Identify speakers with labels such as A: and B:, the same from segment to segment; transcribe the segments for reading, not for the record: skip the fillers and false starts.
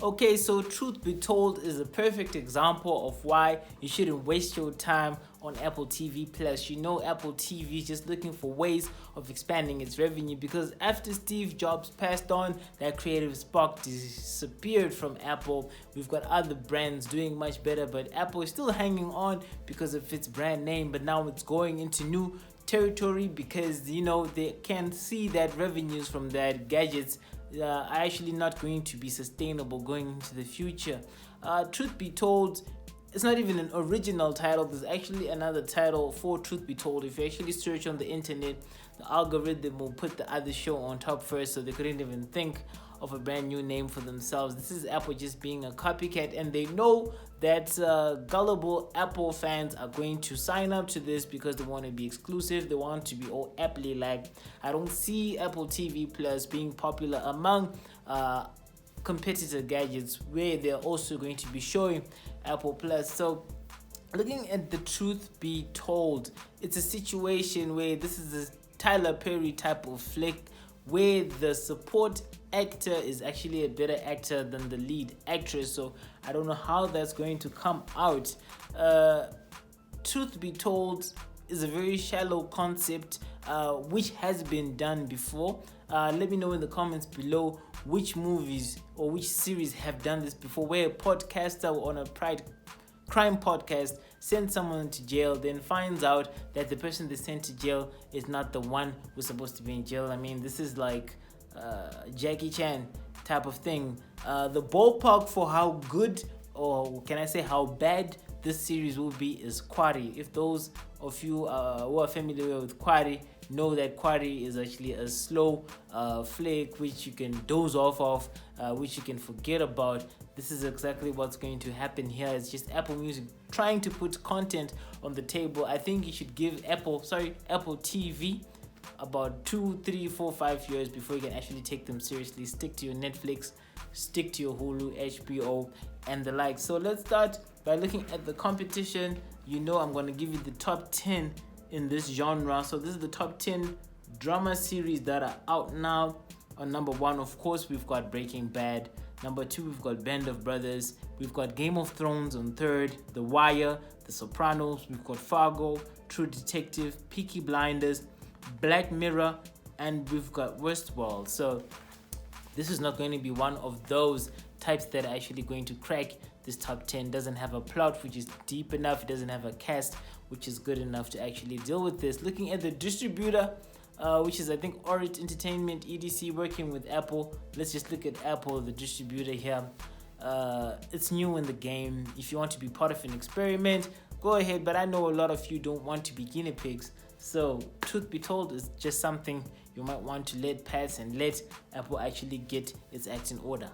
A: Okay, so truth be told is a perfect example of why you shouldn't waste your time on Apple TV Plus. You know, Apple TV is just looking for ways of expanding its revenue because after Steve Jobs passed on, that creative spark disappeared from Apple. We've got other brands doing much better, but Apple is still hanging on because of its brand name, but now it's going into new territory because they can see that revenues from that gadgets are actually not going to be sustainable going into the future. Truth be told, it's not even an original title. There's actually another title for Truth Be Told. If you actually search on the internet, the algorithm will put the other show on top first, so they couldn't even think of a brand new name for themselves. This is Apple just being a copycat, and they know that gullible Apple fans are going to sign up to this because they want to be exclusive. They want to be all Apple like. I don't see Apple TV Plus being popular among competitor gadgets where they're also going to be showing Apple Plus. So looking at the Truth Be Told, it's a situation where this is a Tyler Perry type of flick where the support actor is actually a better actor than the lead actress. So I don't know how that's going to come out. Truth Be Told is a very shallow concept which has been done before. Let me know in the comments below which movies or which series have done this before, where a podcaster on a crime podcast sends someone to jail, then finds out that the person they sent to jail is not the one who's supposed to be in jail. I mean, this is like Jackie Chan type of thing. The ballpark for how good, or can I say how bad, this series will be is Quarry. If those of you who are familiar with Quarry know that Quarry is actually a slow flick which you can doze off of, which you can forget about. This is exactly what's going to happen here. It's just Apple Music trying to put content on the table. I think you should give Apple TV about 2, 3, 4, 5 years before you can actually take them seriously. Stick to your Netflix, stick to your Hulu, HBO, and the like. So let's start by looking at the competition. I'm going to give you the top 10 in this genre. So this is the top 10 drama series that are out now. On number 1, of course, we've got Breaking Bad. Number 2, we've got Band of Brothers. We've got Game of Thrones on 3rd, The Wire, The Sopranos. We've got Fargo, True Detective, Peaky Blinders, Black Mirror, and we've got Westworld. So this is not going to be one of those types that are actually going to crack this top 10. Doesn't have a plot which is deep enough. It doesn't have a cast which is good enough to actually deal with this. Looking at the distributor, which is I think Orit Entertainment EDC, working with Apple. Let's just look at Apple, the distributor here. It's new in the game. If you want to be part of an experiment, go ahead, but I know a lot of you don't want to be guinea pigs. So Truth Be Told is just something you might want to let pass and let Apple actually get its act in order.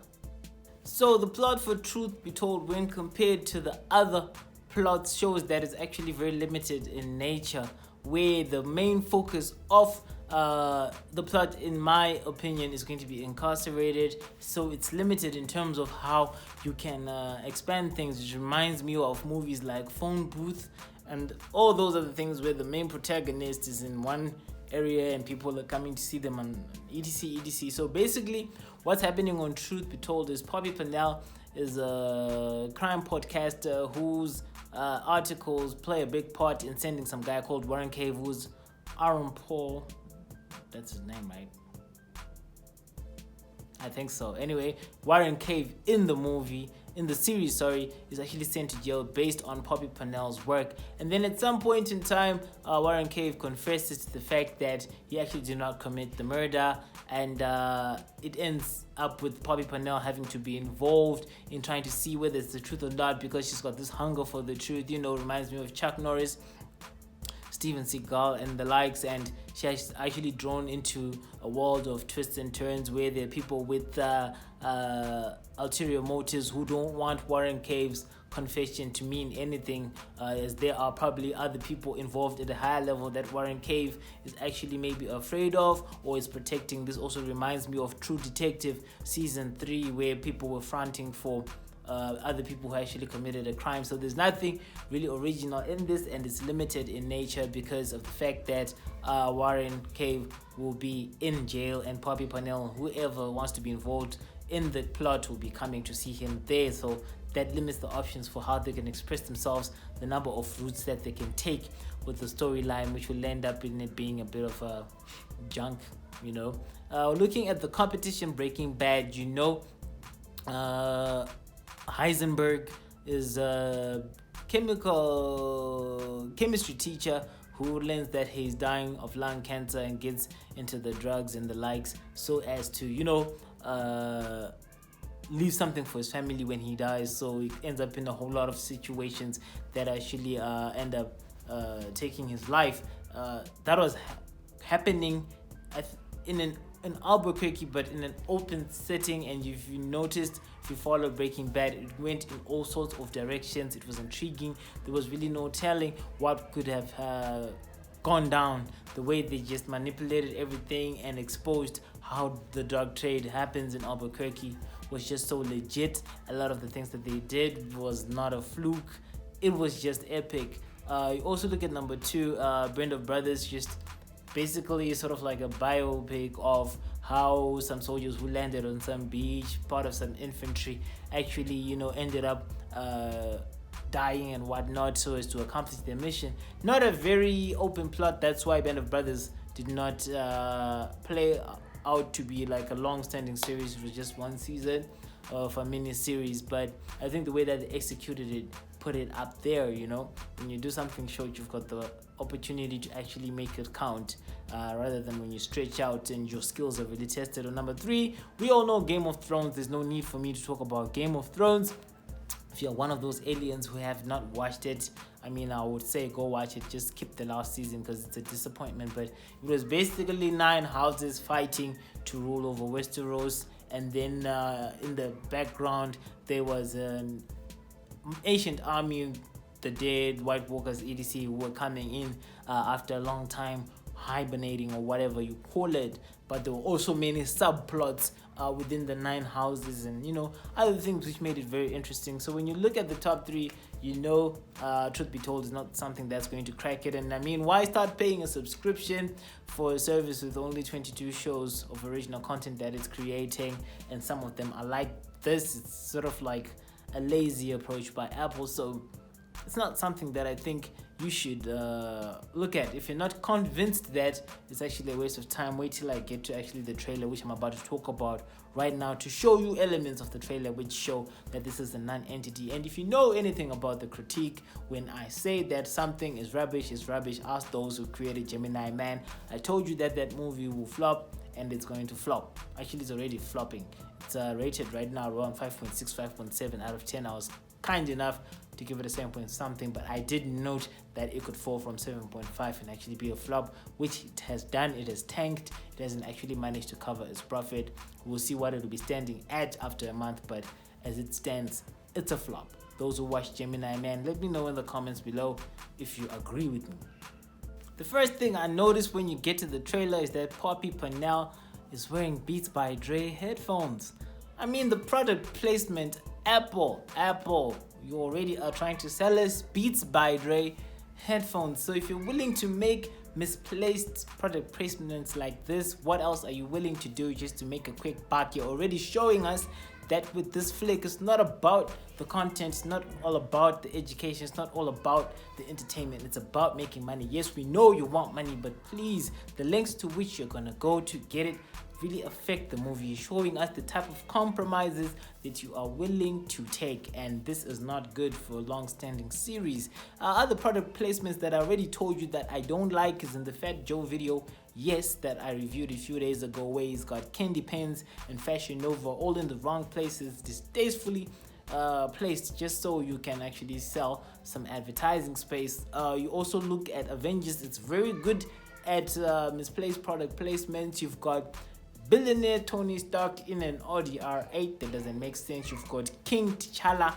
A: So the plot for Truth Be Told, when compared to the other plots, shows that it's actually very limited in nature, where the main focus of the plot, in my opinion, is going to be incarcerated. So it's limited in terms of how you can expand things, which reminds me of movies like Phone Booth and all those other things where the main protagonist is in one area and people are coming to see them on etc. So basically what's happening on Truth Be Told is Poppy Pannell is a crime podcaster whose articles play a big part in sending some guy called Warren Cave, who's Aaron Paul, that's his name, right? I think so. Anyway, Warren Cave in the series, is actually sent to jail based on Poppy Pannell's work. And then at some point in time, Warren Cave confesses to the fact that he actually did not commit the murder, and it ends up with Poppy Pannell having to be involved in trying to see whether it's the truth or not, because she's got this hunger for the truth. Reminds me of Chuck Norris, Steven Seagal, and the likes, and she has actually drawn into a world of twists and turns where there are people with ulterior motives who don't want Warren Cave's confession to mean anything, as there are probably other people involved at a higher level that Warren Cave is actually maybe afraid of or is protecting. This also reminds me of True Detective season 3, where people were fronting for other people who actually committed a crime. So there's nothing really original in this, and it's limited in nature because of the fact that Warren Cave will be in jail, and Poppy Pannell, whoever wants to be involved in the plot will be coming to see him there. So that limits the options for how they can express themselves, the number of routes that they can take with the storyline, which will end up in it being a bit of a junk, you know. Looking at the competition, Breaking Bad, you know, Heisenberg is a chemistry teacher who learns that he's dying of lung cancer and gets into the drugs and the likes so as to, you know, leave something for his family when he dies. So he ends up in a whole lot of situations that actually end up taking his life. That was happening in Albuquerque, but in an open setting. And if you noticed, if you follow Breaking Bad, it went in all sorts of directions. It was intriguing. There was really no telling what could have gone down. The way they just manipulated everything and exposed how the drug trade happens in Albuquerque was just so legit. A lot of the things that they did was not a fluke. It was just epic. You also look at number 2, Band of Brothers, just basically sort of like a biopic of how some soldiers who landed on some beach, part of some infantry, actually, you know, ended up dying and whatnot so as to accomplish their mission. Not a very open plot. That's why Band of Brothers did not play out to be like a long-standing series. It was just one season of a mini series, but I think the way that they executed it put it up there. You know, when you do something short, you've got the opportunity to actually make it count, rather than when you stretch out and your skills are really tested. On number 3, we all know Game of Thrones. There's no need for me to talk about Game of Thrones. If you're one of those aliens who have not watched it, I mean, I would say go watch it. Just skip the last season because it's a disappointment. But it was basically 9 houses fighting to rule over Westeros, and then in the background there was an ancient army, the dead White Walkers, etc., who were coming in after a long time hibernating or whatever you call it. But there were also many subplots within the 9 houses and, you know, other things which made it very interesting. So when you look at the top 3, you know, truth be told, is not something that's going to crack it. And I mean, why start paying a subscription for a service with only 22 shows of original content that it's creating, and some of them are like this? It's sort of like a lazy approach by Apple. So it's not something that I think you should look at. If you're not convinced that it's actually a waste of time, wait till I get to actually the trailer, which I'm about to talk about right now, to show you elements of the trailer which show that this is a non-entity. And if you know anything about the critique, when I say that something is rubbish, ask those who created Gemini Man. I told you that that movie will flop, and it's going to flop. Actually, it's already flopping. It's rated right now around 5.6, 5.7 out of 10. I was kind enough to give it a 7 point something, but I did note that it could fall from 7.5 and actually be a flop, which it has done. It has tanked. It hasn't actually managed to cover its profit. We'll see what it will be standing at after a month, but as it stands, it's a flop. Those who watch Gemini Man, let me know in the comments below if you agree with me. The first thing I noticed when you get to the trailer is that Poppy Pernell is wearing Beats by Dre headphones. I mean, the product placement, Apple, you already are trying to sell us Beats by Dre headphones. So if you're willing to make misplaced product placements like this, what else are you willing to do just to make a quick buck? You're already showing us that with this flick, it's not about the content, it's not all about the education, it's not all about the entertainment, it's about making money. Yes, we know you want money, but please, the lengths to which you're gonna go to get it really affect the movie, showing us the type of compromises that you are willing to take, and this is not good for a long-standing series. Other product placements that I already told you that I don't like is in the Fat Joe video, yes, that I reviewed a few days ago, where he's got candy pens and Fashion Nova all in the wrong places, distastefully placed just so you can actually sell some advertising space. You also look at Avengers, it's very good at misplaced product placements. You've got billionaire Tony Stark in an Audi R8, that doesn't make sense. You've got King T'Challa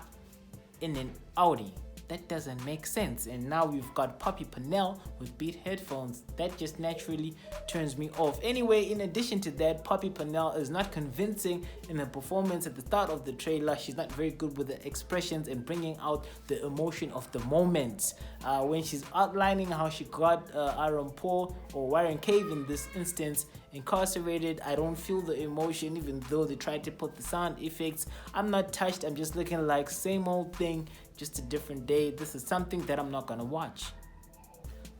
A: in an Audi, that doesn't make sense. And now we've got Poppy Pernell with Beat headphones, that just naturally turns me off. Anyway, in addition to that, Poppy Pernell is not convincing in her performance at the start of the trailer. She's not very good with the expressions and bringing out the emotion of the moment. When she's outlining how she got Aaron Paul, or Warren Cave in this instance, incarcerated. I don't feel the emotion, even though they tried to put the sound effects. I'm not touched. I'm just looking like same old thing, just a different day. This is something that I'm not gonna watch.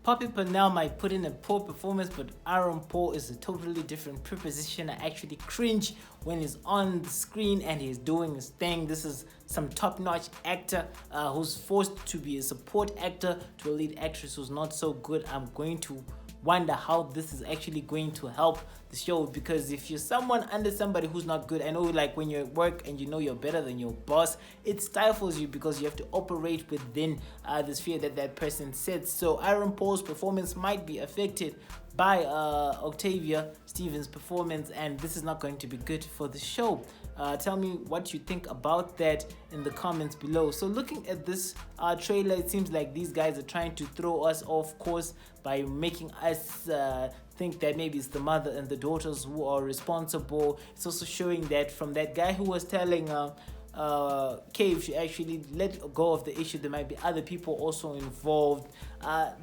A: Poppy Pernell might put in a poor performance, but Aaron Paul is a totally different preposition. I actually cringe when he's on the screen and he's doing his thing. This is some top-notch actor who's forced to be a support actor to a lead actress who's not so good. I'm going to wonder how this is actually going to help the show, because if you're someone under somebody who's not good, I know like when you're at work and you know you're better than your boss, it stifles you because you have to operate within the sphere that that person sets. So Aaron Paul's performance might be affected by Octavia Stevens' performance, and this is not going to be good for the show. Tell me what you think about that in the comments below. So looking at this trailer, it seems like these guys are trying to throw us off course by making us think that maybe it's the mother and the daughters who are responsible. It's also showing that from that guy who was telling Cave to actually let go of the issue, there might be other people also involved.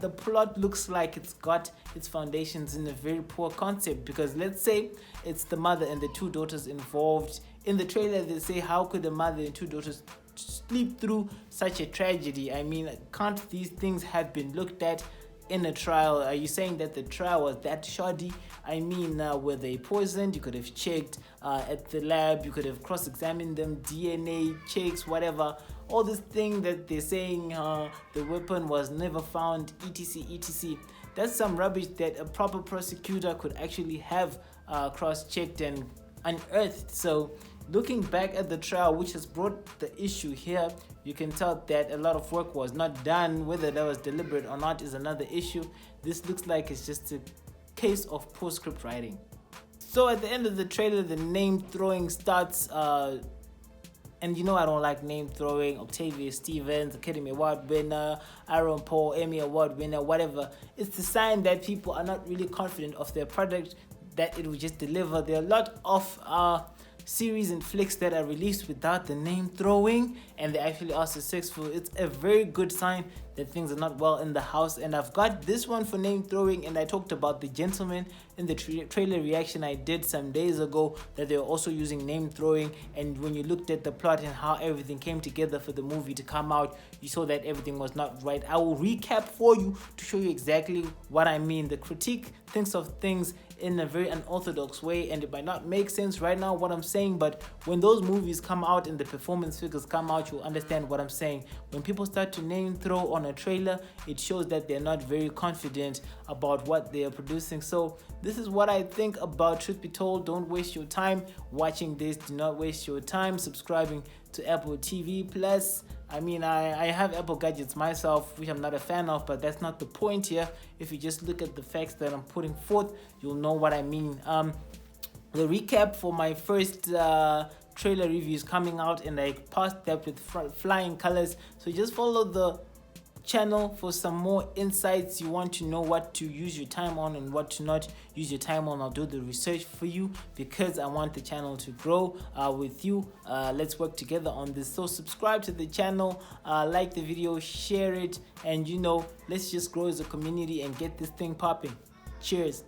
A: The plot looks like it's got its foundations in a very poor concept, because let's say it's the mother and the two daughters involved. In the trailer they say, how could the mother and two daughters sleep through such a tragedy? I mean, can't these things have been looked at in a trial? Are you saying that the trial was that shoddy? I mean, were they poisoned? You could have checked at the lab, you could have cross-examined them, DNA checks, whatever. All this thing that they're saying, the weapon was never found, etc, etc. That's some rubbish that a proper prosecutor could actually have cross-checked and unearthed. So looking back at the trial, which has brought the issue here, you can tell that a lot of work was not done. Whether that was deliberate or not is another issue. This looks like it's just a case of poor script writing. So at the end of the trailer, the name throwing starts, and you know I don't like name throwing. Octavia Stevens, Academy Award winner, Aaron Paul, Emmy Award winner, whatever. It's a sign that people are not really confident of their product, that it will just deliver. There are a lot of series and flicks that are released without the name throwing, and they actually are successful. It's a very good sign that things are not well in the house. And I've got this one for name throwing, and I talked about The Gentleman in the trailer reaction I did some days ago, that they were also using name throwing. And when you looked at the plot and how everything came together for the movie to come out, you saw that everything was not right. I will recap for you to show you exactly what I mean. The critique thinks of things in a very unorthodox way, and it might not make sense right now what I'm saying, but when those movies come out and the performance figures come out, you'll understand what I'm saying. When people start to name throw on a trailer, it shows that they're not very confident about what they are producing. So this is what I think about Truth Be Told. Don't waste your time watching this. Do not waste your time subscribing to Apple TV Plus. I mean, I have Apple gadgets myself, which I'm not a fan of, but that's not the point here. If you just look at the facts that I'm putting forth, you'll know what I mean. The recap for my first trailer review is coming out, and I passed that with flying colors. So just follow the channel for some more insights. You want to know what to use your time on and what to not use your time on. I'll do the research for you because I want the channel to grow with you. Let's work together on this. So subscribe to the channel, like the video, share it, and you know, let's just grow as a community and get this thing popping. Cheers.